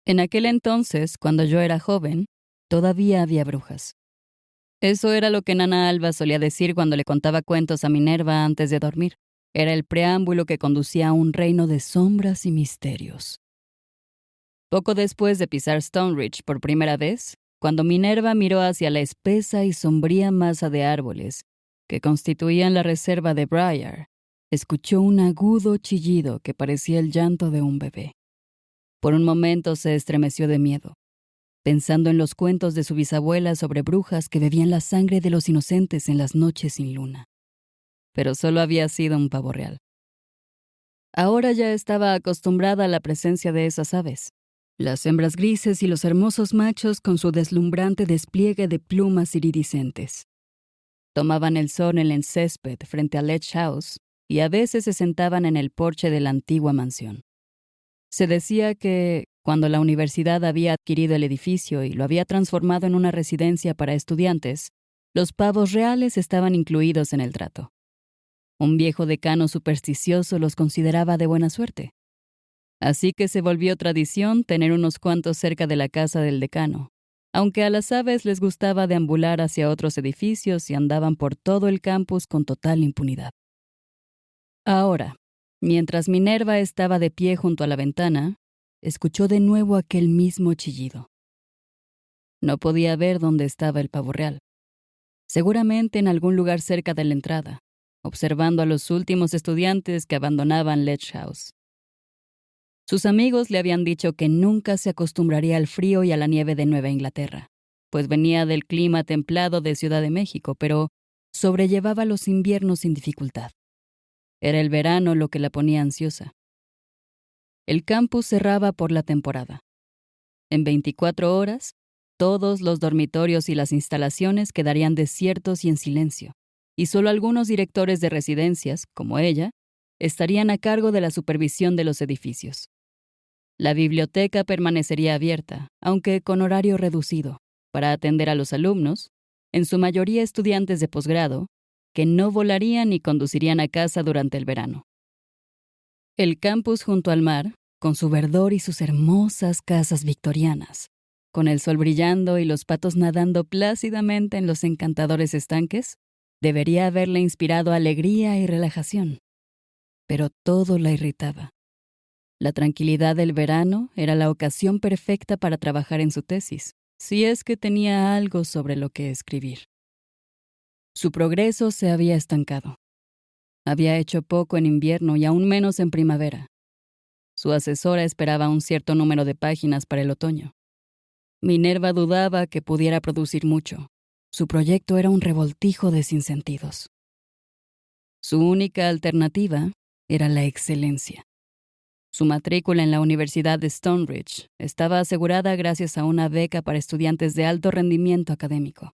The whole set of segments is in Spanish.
En aquel entonces, cuando yo era joven, todavía había brujas. Eso era lo que Nana Alba solía decir cuando le contaba cuentos a Minerva antes de dormir. Era el preámbulo que conducía a un reino de sombras y misterios. Poco después de pisar Stone Ridge por primera vez, cuando Minerva miró hacia la espesa y sombría masa de árboles que constituían la reserva de Briar, escuchó un agudo chillido que parecía el llanto de un bebé. Por un momento se estremeció de miedo, pensando en los cuentos de su bisabuela sobre brujas que bebían la sangre de los inocentes en las noches sin luna. Pero solo había sido un pavo real. Ahora ya estaba acostumbrada a la presencia de esas aves, las hembras grises y los hermosos machos con su deslumbrante despliegue de plumas iridiscentes. Tomaban el sol en el césped frente a Ledge House y a veces se sentaban en el porche de la antigua mansión. Se decía que, cuando la universidad había adquirido el edificio y lo había transformado en una residencia para estudiantes, los pavos reales estaban incluidos en el trato. Un viejo decano supersticioso los consideraba de buena suerte. Así que se volvió tradición tener unos cuantos cerca de la casa del decano, aunque a las aves les gustaba deambular hacia otros edificios y andaban por todo el campus con total impunidad. Ahora, mientras Minerva estaba de pie junto a la ventana, escuchó de nuevo aquel mismo chillido. No podía ver dónde estaba el pavo real. Seguramente en algún lugar cerca de la entrada, observando a los últimos estudiantes que abandonaban Ledge House. Sus amigos le habían dicho que nunca se acostumbraría al frío y a la nieve de Nueva Inglaterra, pues venía del clima templado de Ciudad de México, pero sobrellevaba los inviernos sin dificultad. Era el verano lo que la ponía ansiosa. El campus cerraba por la temporada. En 24 horas, todos los dormitorios y las instalaciones quedarían desiertos y en silencio, y solo algunos directores de residencias, como ella, estarían a cargo de la supervisión de los edificios. La biblioteca permanecería abierta, aunque con horario reducido, para atender a los alumnos, en su mayoría estudiantes de posgrado, que no volarían ni conducirían a casa durante el verano. El campus junto al mar, con su verdor y sus hermosas casas victorianas, con el sol brillando y los patos nadando plácidamente en los encantadores estanques, debería haberle inspirado alegría y relajación. Pero todo la irritaba. La tranquilidad del verano era la ocasión perfecta para trabajar en su tesis, si es que tenía algo sobre lo que escribir. Su progreso se había estancado. Había hecho poco en invierno y aún menos en primavera. Su asesora esperaba un cierto número de páginas para el otoño. Minerva dudaba que pudiera producir mucho. Su proyecto era un revoltijo de sinsentidos. Su única alternativa era la excelencia. Su matrícula en la Universidad de Stone Ridge estaba asegurada gracias a una beca para estudiantes de alto rendimiento académico.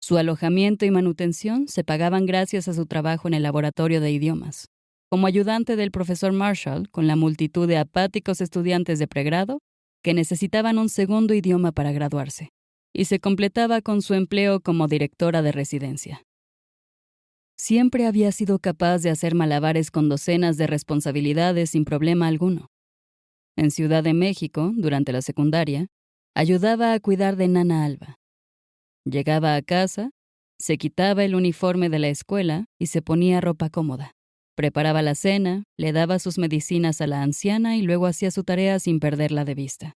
Su alojamiento y manutención se pagaban gracias a su trabajo en el laboratorio de idiomas, como ayudante del profesor Marshall con la multitud de apáticos estudiantes de pregrado que necesitaban un segundo idioma para graduarse, y se completaba con su empleo como directora de residencia. Siempre había sido capaz de hacer malabares con docenas de responsabilidades sin problema alguno. En Ciudad de México, durante la secundaria, ayudaba a cuidar de Nana Alba. Llegaba a casa, se quitaba el uniforme de la escuela y se ponía ropa cómoda. Preparaba la cena, le daba sus medicinas a la anciana y luego hacía su tarea sin perderla de vista.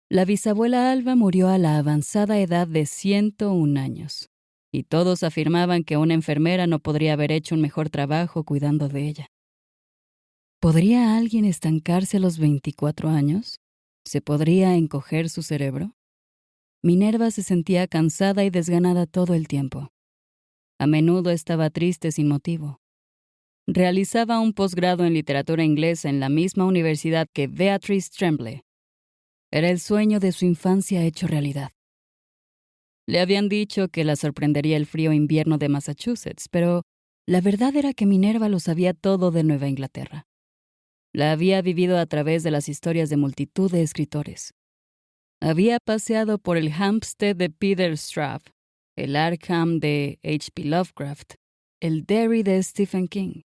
La bisabuela Alba murió a la avanzada edad de 101 años, y todos afirmaban que una enfermera no podría haber hecho un mejor trabajo cuidando de ella. ¿Podría alguien estancarse a los 24 años? ¿Se podría encoger su cerebro? Minerva se sentía cansada y desganada todo el tiempo. A menudo estaba triste sin motivo. Realizaba un posgrado en literatura inglesa en la misma universidad que Beatrice Tremblay. Era el sueño de su infancia hecho realidad. Le habían dicho que la sorprendería el frío invierno de Massachusetts, pero la verdad era que Minerva lo sabía todo de Nueva Inglaterra. La había vivido a través de las historias de multitud de escritores. Había paseado por el Hampstead de Peter Straub, el Arkham de H.P. Lovecraft, el Derry de Stephen King.